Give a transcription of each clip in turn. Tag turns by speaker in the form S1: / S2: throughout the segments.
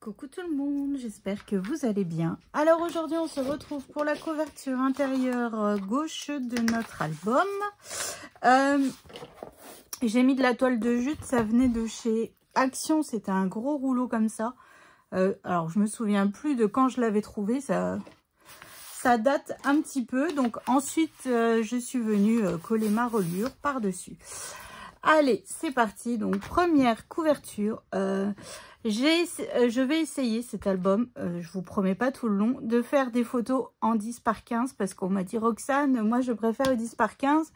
S1: Coucou tout le monde, j'espère que vous allez bien. Alors aujourd'hui on se retrouve pour la couverture intérieure gauche de notre album. J'ai mis de la toile de jute, ça venait de chez Action, c'était un gros rouleau comme ça. Alors je me souviens plus de quand je l'avais trouvé, ça date un petit peu. Donc ensuite je suis venue coller ma reliure par dessus. Allez, c'est parti. Donc première couverture. Je vais essayer cet album, je vous promets pas tout le long, de faire des photos en 10 par 15 parce qu'on m'a dit Roxane, moi je préfère le 10 par 15.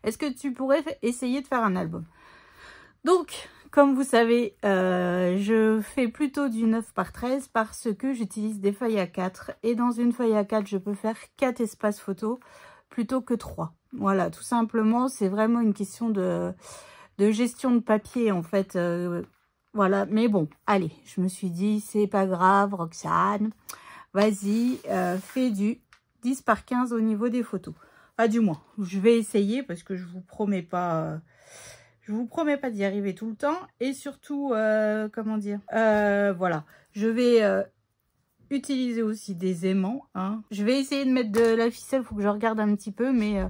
S1: Est-ce que tu pourrais essayer de faire un album? Donc, comme vous savez, je fais plutôt du 9 par 13 parce que j'utilise des feuilles A4. Et dans une feuille A4, je peux faire 4 espaces photos plutôt que 3. Voilà, tout simplement, c'est vraiment une question de gestion de papier en fait. Voilà, mais bon, allez, je me suis dit, c'est pas grave, Roxane, vas-y, fais du 10 par 15 au niveau des photos. Ah, du moins, je vais essayer parce que je vous promets pas d'y arriver tout le temps. Et surtout, comment dire, voilà, je vais utiliser aussi des aimants. Hein. Je vais essayer de mettre de la ficelle, il faut que je regarde un petit peu, mais...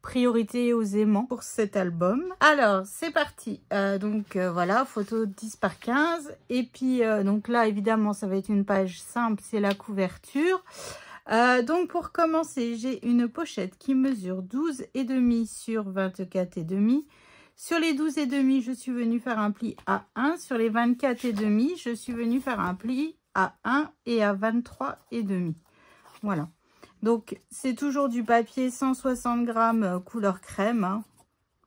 S1: priorité aux aimants pour cet album. Alors, c'est parti. Voilà, photo 10 par 15. Et puis, donc là, évidemment, ça va être une page simple, c'est la couverture. Donc, pour commencer, j'ai une pochette qui mesure 12,5 sur 24,5. Sur les 12,5, je suis venue faire un pli à 1. Sur les 24,5, je suis venue faire un pli à 1 et à 23,5. Voilà. Donc, c'est toujours du papier 160 grammes couleur crème, hein,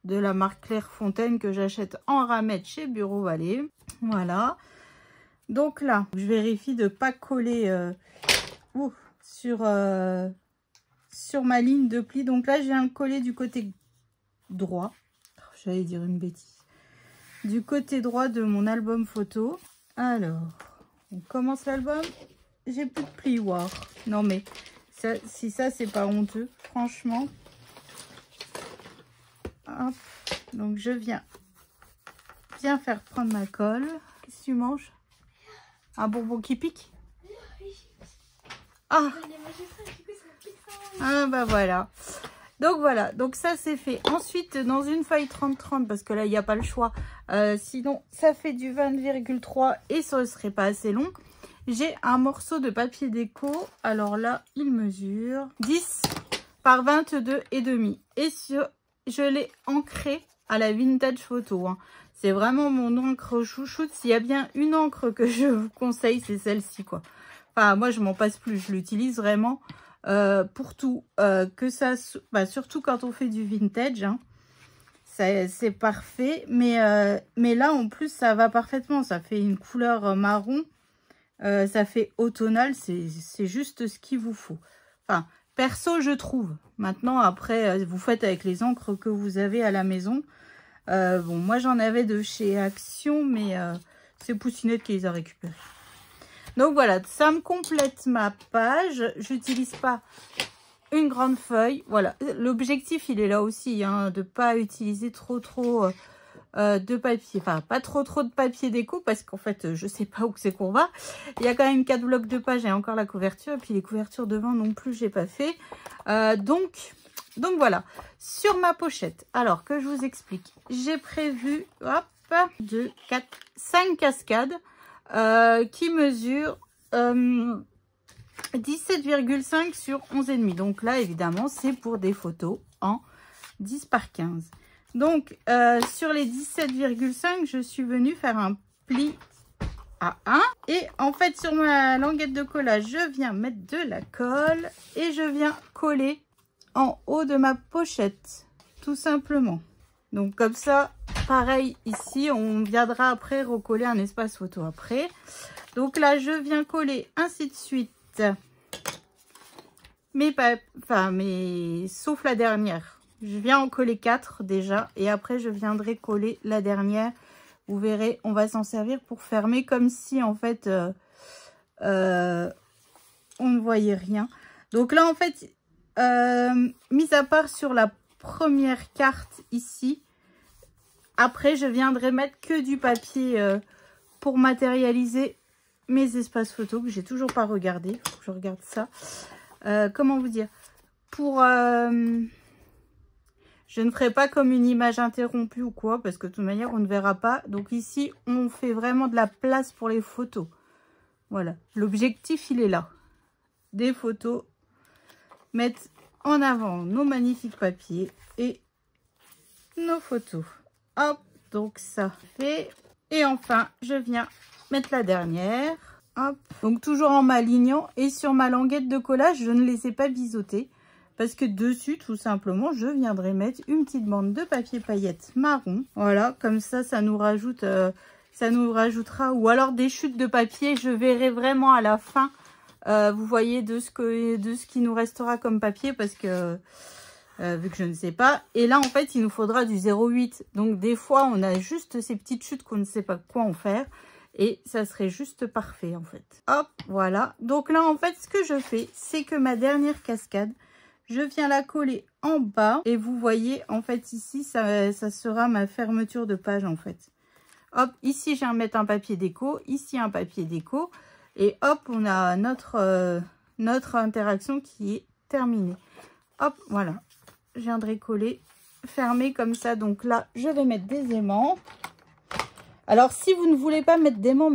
S1: de la marque Clairefontaine que j'achète en ramette chez Bureau Vallée. Voilà. Donc là, je vérifie de ne pas coller sur ma ligne de pli. Donc là, je viens de coller du côté droit. J'allais dire une bêtise. Du côté droit de mon album photo. Alors, on commence l'album. J'ai plus de plioir. Non mais... si ça, c'est pas honteux, franchement. Hop. Donc, je viens bien faire prendre ma colle. Qu'est-ce que tu manges? Un bonbon qui pique? Ah! Ah, bah voilà. Donc, voilà. Donc, ça, c'est fait. Ensuite, dans une feuille 30-30, parce que là, il n'y a pas le choix. Sinon, ça fait du 20,3 et ça ne serait pas assez long. J'ai un morceau de papier déco. Alors là, il mesure 10 par 22,5. Et je l'ai ancré à la Vintage Photo. Hein. C'est vraiment mon encre chouchoute. S'il y a bien une encre que je vous conseille, c'est celle-ci, quoi. Enfin, moi, je m'en passe plus. Je l'utilise vraiment pour tout. Surtout quand on fait du vintage. Hein. C'est parfait. Mais là, en plus, ça va parfaitement. Ça fait une couleur marron. Ça fait automnal, c'est juste ce qu'il vous faut. Enfin, perso, je trouve. Maintenant, après, vous faites avec les encres que vous avez à la maison. Bon, moi, j'en avais de chez Action, mais c'est Poussinette qui les a récupérés. Donc, voilà, ça me complète ma page. J'utilise pas une grande feuille. Voilà, l'objectif, il est là aussi, hein, de ne pas utiliser trop de papier, enfin pas trop de papier déco parce qu'en fait je sais pas où c'est qu'on va. Il y a quand même 4 blocs de pages et encore la couverture, et puis les couvertures devant non plus j'ai pas fait. Donc voilà, sur ma pochette, alors que je vous explique, j'ai prévu 5 cascades qui mesurent 17,5 sur 11,5. Donc là évidemment c'est pour des photos en 10 par 15. Donc, sur les 17,5, je suis venue faire un pli à 1. Et en fait, sur ma languette de collage, je viens mettre de la colle et je viens coller en haut de ma pochette, tout simplement. Donc, comme ça, pareil ici, on viendra après recoller un espace photo après. Donc là, je viens coller ainsi de suite sauf la dernière. Je viens en coller 4 déjà et après je viendrai coller la dernière. Vous verrez, on va s'en servir pour fermer comme si en fait on ne voyait rien. Donc là en fait, mis à part sur la première carte ici, après je viendrai mettre que du papier pour matérialiser mes espaces photos que j'ai toujours pas regardé. Faut que je regarde ça. Comment vous dire? Pour... je ne ferai pas comme une image interrompue ou quoi, parce que de toute manière, on ne verra pas. Donc ici, on fait vraiment de la place pour les photos. Voilà, l'objectif, il est là. Des photos, mettre en avant nos magnifiques papiers et nos photos. Hop, donc ça fait. Et enfin, je viens mettre la dernière. Hop, donc toujours en m'alignant. Et sur ma languette de collage, je ne les ai pas biseautées. Parce que dessus, tout simplement, je viendrai mettre une petite bande de papier paillettes marron. Voilà, comme ça nous rajoute, ça nous rajoutera. Ou alors des chutes de papier, je verrai vraiment à la fin, vous voyez, de ce qui nous restera comme papier. Parce que, vu que je ne sais pas. Et là, en fait, il nous faudra du 0,8. Donc, des fois, on a juste ces petites chutes qu'on ne sait pas quoi en faire. Et ça serait juste parfait, en fait. Hop, voilà. Donc là, en fait, ce que je fais, c'est que ma dernière cascade, je viens la coller en bas et vous voyez, en fait, ici, ça sera ma fermeture de page, en fait. Hop, ici, je viens mettre un papier déco, ici, un papier déco. Et hop, on a notre interaction qui est terminée. Hop, voilà. Je viendrai coller, fermer comme ça. Donc là, je vais mettre des aimants. Alors, si vous ne voulez pas mettre d'aimants,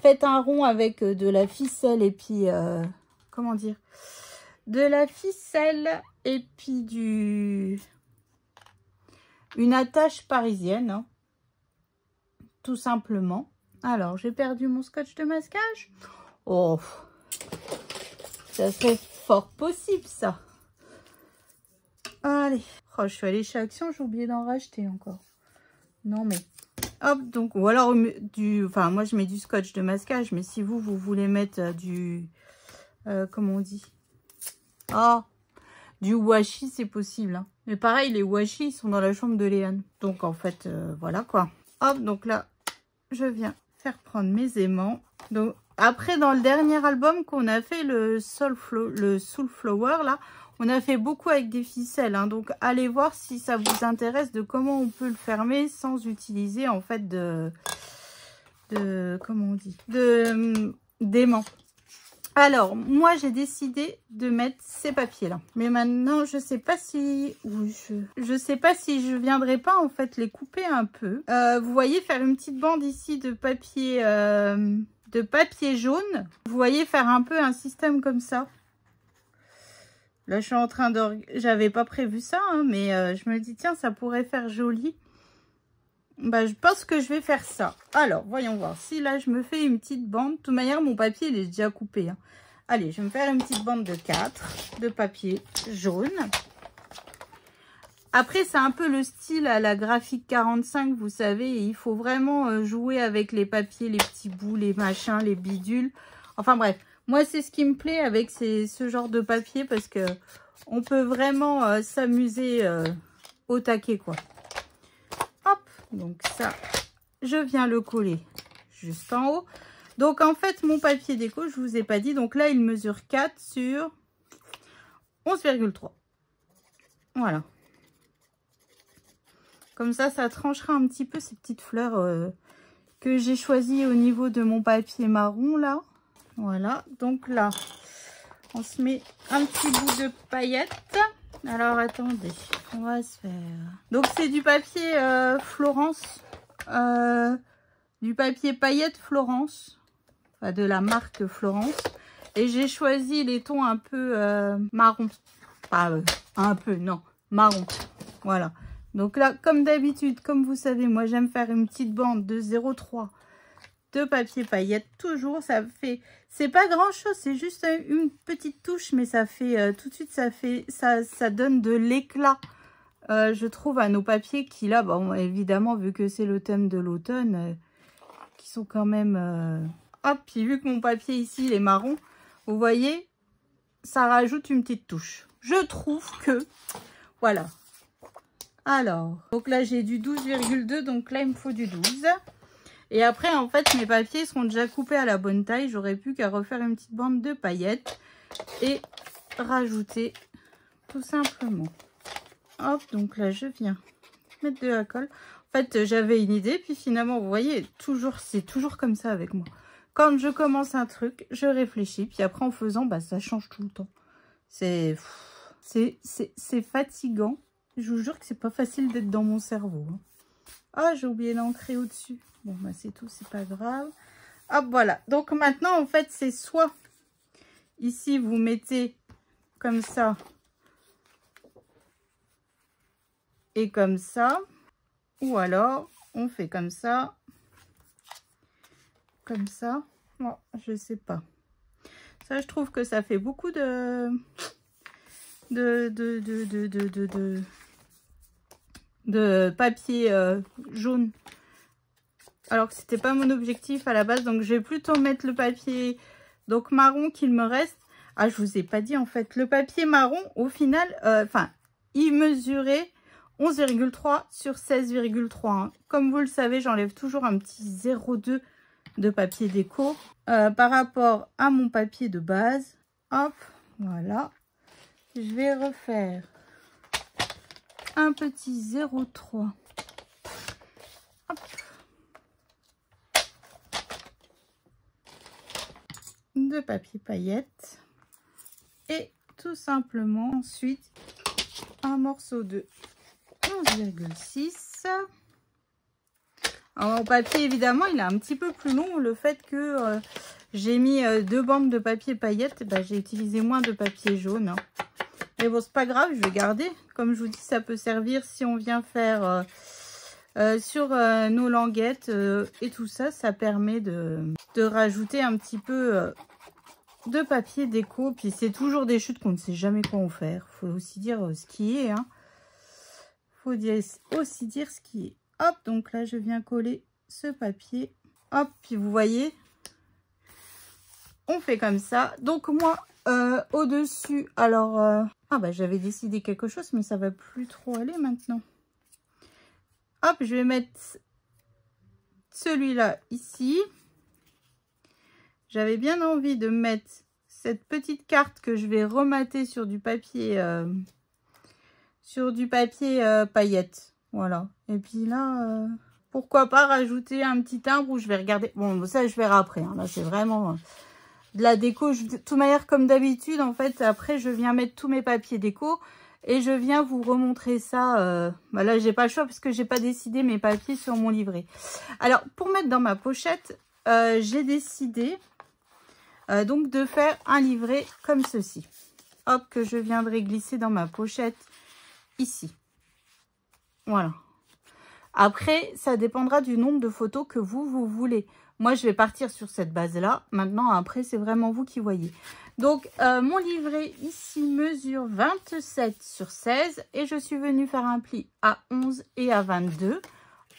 S1: faites un rond avec de la ficelle et puis, comment dire, de la ficelle et puis une attache parisienne, hein, tout simplement. Alors, j'ai perdu mon scotch de masquage. Oh, ça serait fort possible, ça. Allez. Oh, je suis allée chez Action, j'ai oublié d'en racheter encore. Non, mais... Hop, donc, ou alors, enfin, moi, je mets du scotch de masquage, mais si vous voulez mettre du... comment on dit? Ah, du washi, c'est possible. Hein. Mais pareil, les washi, ils sont dans la chambre de Léane. Donc, en fait, voilà, quoi. Hop, donc là, je viens faire prendre mes aimants. Donc, après, dans le dernier album qu'on a fait, le Soul Flower, là, on a fait beaucoup avec des ficelles. Hein. Donc, allez voir si ça vous intéresse de comment on peut le fermer sans utiliser, en fait, comment on dit, d'aimants. Alors, moi, j'ai décidé de mettre ces papiers-là. Mais maintenant, je sais pas si... Je sais pas si je viendrai pas, en fait, les couper un peu. Vous voyez, faire une petite bande ici de papier jaune. Vous voyez, faire un peu un système comme ça. Là, je suis en train de... J'avais pas prévu ça, hein, mais je me dis, tiens, ça pourrait faire joli. Bah, je pense que je vais faire ça. Alors, voyons voir. Si là, je me fais une petite bande. De toute manière, mon papier, il est déjà coupé. Hein. Allez, je vais me faire une petite bande de 4 de papier jaune. Après, c'est un peu le style à la graphique 45, vous savez. Et il faut vraiment jouer avec les papiers, les petits bouts, les machins, les bidules. Enfin, bref. Moi, c'est ce qui me plaît avec ce genre de papier parce que on peut vraiment s'amuser au taquet, quoi. Hop, donc ça, je viens le coller juste en haut. Donc, en fait, mon papier déco, je vous ai pas dit. Donc là, il mesure 4 sur 11,3. Voilà. Comme ça tranchera un petit peu ces petites fleurs que j'ai choisies au niveau de mon papier marron, là. Voilà. Donc là, on se met un petit bout de paillettes. Alors, attendez. On va se faire... Donc, c'est du papier Florence. Du papier paillettes Florence. Enfin, de la marque Florence. Et j'ai choisi les tons un peu marron. Pas un peu, non. Marron. Voilà. Donc là, comme d'habitude, comme vous savez, moi, j'aime faire une petite bande de 0,3 de papier paillettes. Toujours, ça fait... C'est pas grand-chose, c'est juste une petite touche, mais ça fait... tout de suite, ça donne de l'éclat, je trouve, à nos papiers qui, là, bon, évidemment, vu que c'est le thème de l'automne, qui sont quand même... Hop, puis vu que mon papier ici, il est marron, vous voyez, ça rajoute une petite touche. Je trouve que... Voilà. Alors, donc là, j'ai du 12,2, donc là, il me faut du 12. Et après, en fait, mes papiers seront déjà coupés à la bonne taille. J'aurai plus qu'à refaire une petite bande de paillettes et rajouter tout simplement. Hop, donc là, je viens mettre de la colle. En fait, j'avais une idée, puis finalement, vous voyez, c'est toujours comme ça avec moi. Quand je commence un truc, je réfléchis. Puis après, en faisant, bah, ça change tout le temps. C'est fatigant. Je vous jure que c'est pas facile d'être dans mon cerveau. Hein. Ah, j'ai oublié d'ancrer au-dessus. Bon, bah c'est tout, c'est pas grave. Hop, voilà. Donc maintenant, en fait, c'est soit ici, vous mettez comme ça et comme ça. Ou alors, on fait comme ça. Comme ça. Bon, je sais pas. Ça, je trouve que ça fait beaucoup de papier jaune. Alors que c'était pas mon objectif à la base. Donc, je vais plutôt mettre le papier donc marron qu'il me reste. Ah, je vous ai pas dit en fait. Le papier marron, au final, il mesurait 11,3 sur 16,3. Hein. Comme vous le savez, j'enlève toujours un petit 0,2 de papier déco par rapport à mon papier de base. Hop, voilà. Je vais refaire un petit 0,3. Hop. De papier paillettes. Et tout simplement ensuite un morceau de 11,6. Alors, mon papier, évidemment, il est un petit peu plus long. Le fait que j'ai mis 2 bandes de papier paillettes, bah, j'ai utilisé moins de papier jaune. Hein. Mais bon, c'est pas grave, je vais garder. Comme je vous dis, ça peut servir si on vient faire sur nos languettes et tout ça. Ça permet de rajouter un petit peu de papier déco. Puis c'est toujours des chutes qu'on ne sait jamais quoi en faire. Faut aussi dire ce qui est. Hein. Faut aussi dire ce qui est. Hop, donc là, je viens coller ce papier. Hop, puis vous voyez, on fait comme ça. Donc moi, au-dessus, alors... ah bah, j'avais décidé quelque chose, mais ça va plus trop aller maintenant. Hop, je vais mettre celui-là ici. J'avais bien envie de mettre cette petite carte que je vais remater sur du papier... paillettes. Voilà. Et puis là, pourquoi pas rajouter un petit timbre où je vais regarder. Bon, ça, je verrai après. Hein. Là, c'est vraiment de la déco. De toute manière, comme d'habitude, en fait, après, je viens mettre tous mes papiers déco. Et je viens vous remontrer ça. Bah là, j'ai pas le choix parce que j'ai pas décidé mes papiers sur mon livret. Alors, pour mettre dans ma pochette, j'ai décidé donc de faire un livret comme ceci. Hop, que je viendrai glisser dans ma pochette ici. Voilà. Après, ça dépendra du nombre de photos que vous voulez. Moi, je vais partir sur cette base-là. Maintenant, après, c'est vraiment vous qui voyez. Donc, mon livret ici mesure 27 sur 16. Et je suis venue faire un pli à 11 et à 22.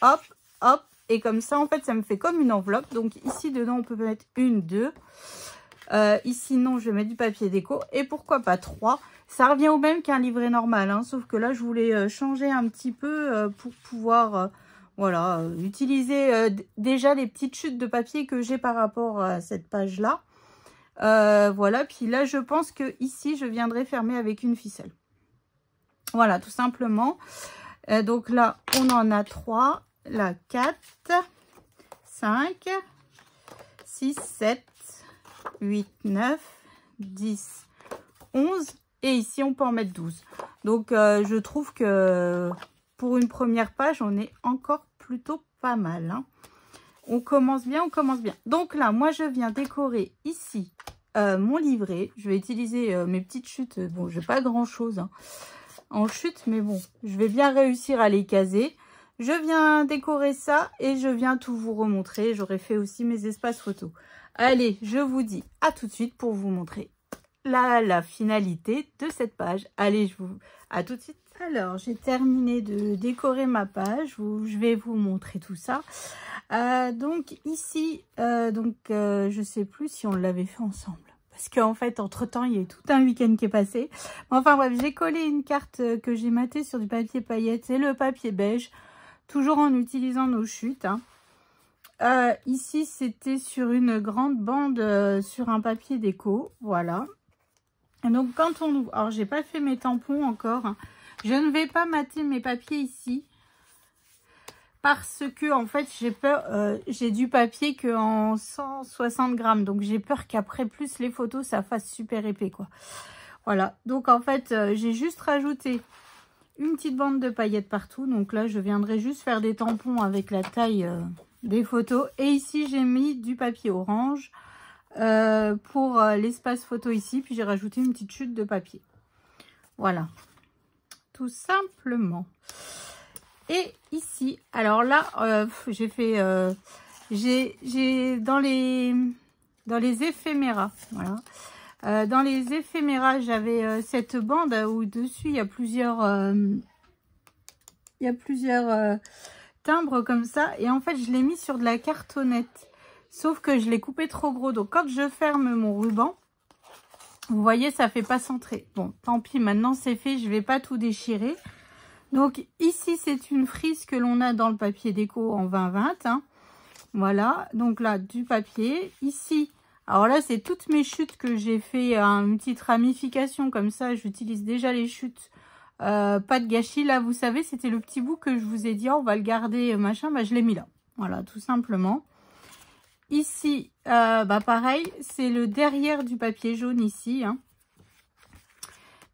S1: Hop, hop. Et comme ça, en fait, ça me fait comme une enveloppe. Donc, ici, dedans, on peut mettre 1, 2. Ici, non, je vais mettre du papier déco. Et pourquoi pas 3. Ça revient au même qu'un livret normal, hein, sauf que là, je voulais changer un petit peu pour pouvoir voilà, utiliser déjà les petites chutes de papier que j'ai par rapport à cette page-là. Voilà, puis là, je pense que ici, je viendrai fermer avec une ficelle. Voilà, tout simplement. Donc là, on en a 3, là 4, 5, 6, 7, 8, 9, 10, 11. Et ici, on peut en mettre 12. Donc, je trouve que pour une première page, on est encore plutôt pas mal. Hein. On commence bien, on commence bien. Donc là, moi, je viens décorer ici mon livret. Je vais utiliser mes petites chutes. Bon, j'ai pas grand-chose hein, en chute, mais bon, je vais bien réussir à les caser. Je viens décorer ça et je viens tout vous remontrer. J'aurai fait aussi mes espaces photos. Allez, je vous dis à tout de suite pour vous montrer la finalité de cette page. Allez, à tout de suite. Alors, j'ai terminé de décorer ma page. Je vais vous montrer tout ça. Donc, ici, je sais plus si on l'avait fait ensemble. Parce qu'en fait, entre-temps, il y a eu tout un week-end qui est passé. Enfin bref, j'ai collé une carte que j'ai matée sur du papier paillettes et le papier beige. Toujours en utilisant nos chutes. Hein. Ici, c'était sur une grande bande sur un papier déco. Voilà. Donc, quand on ouvre... Alors, j'ai pas fait mes tampons encore. Hein. Je ne vais pas mater mes papiers ici. parce que en fait j'ai peur, j'ai du papier que en 160 grammes, donc j'ai peur qu'après plus les photos ça fasse super épais quoi. Voilà, donc en fait j'ai juste rajouté une petite bande de paillettes partout, donc là je viendrai juste faire des tampons avec la taille des photos. Et ici j'ai mis du papier orange pour l'espace photo ici, puis j'ai rajouté une petite chute de papier. Voilà, tout simplement. Et ici, alors là, j'ai fait, j'ai dans les éphéméras, voilà. Dans les éphéméras, j'avais cette bande où dessus il y a plusieurs timbres comme ça. Et en fait, je l'ai mis sur de la cartonnette. Sauf que je l'ai coupé trop gros. Donc, quand je ferme mon ruban, vous voyez, ça fait pas centrer. Bon, tant pis, maintenant c'est fait, je vais pas tout déchirer. Donc ici, c'est une frise que l'on a dans le papier déco en 20-20. Hein. Voilà, donc là, du papier. Ici, alors là, c'est toutes mes chutes que j'ai fait une petite ramification comme ça. J'utilise déjà les chutes, pas de gâchis. Là, vous savez, c'était le petit bout que je vous ai dit, oh, on va le garder, machin. Bah, je l'ai mis là. Voilà, tout simplement. Ici, pareil, c'est le derrière du papier jaune ici. Hein.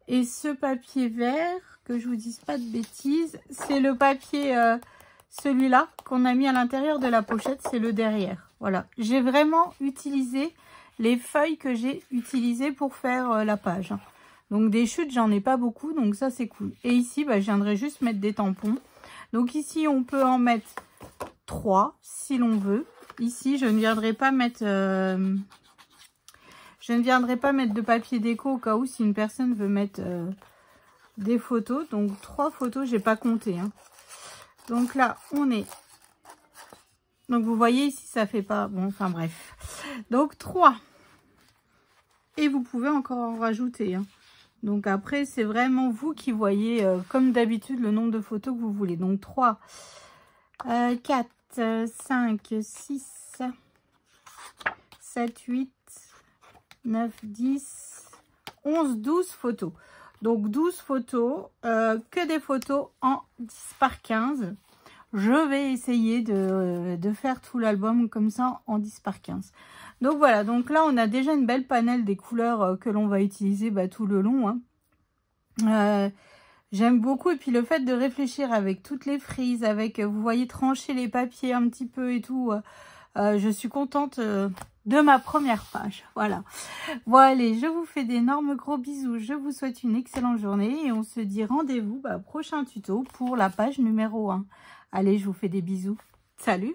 S1: Et ce papier vert, que je vous dise pas de bêtises, c'est le papier, celui-là, qu'on a mis à l'intérieur de la pochette, c'est le derrière. Voilà, j'ai vraiment utilisé les feuilles que j'ai utilisées pour faire la page. Donc des chutes, j'en ai pas beaucoup, donc ça c'est cool. Et ici, je viendrai juste mettre des tampons. Donc ici, on peut en mettre 3 si l'on veut. Ici, je ne viendrai pas mettre... Je ne viendrai pas mettre de papier déco au cas où si une personne veut mettre des photos. Donc 3 photos, j'ai pas compté. Hein. Donc là, on est... Donc vous voyez ici, ça fait pas... Bon, enfin bref. Donc 3. Et vous pouvez encore en rajouter. Hein. Donc après, c'est vraiment vous qui voyez, comme d'habitude, le nombre de photos que vous voulez. Donc 3, 4, 5, 6, 7, 8, 9, 10, 11, 12 photos. Donc 12 photos, que des photos en 10 par 15. Je vais essayer de faire tout l'album comme ça en 10 par 15. Donc voilà, donc là on a déjà une belle panel des couleurs que l'on va utiliser tout le long. Hein. J'aime beaucoup, et puis le fait de réfléchir avec toutes les frises, avec, vous voyez, trancher les papiers un petit peu et tout. Je suis contente de ma première page. Voilà. Bon, allez, je vous fais d'énormes gros bisous. Je vous souhaite une excellente journée et on se dit rendez-vous prochain tuto pour la page numéro 1. Allez, je vous fais des bisous. Salut!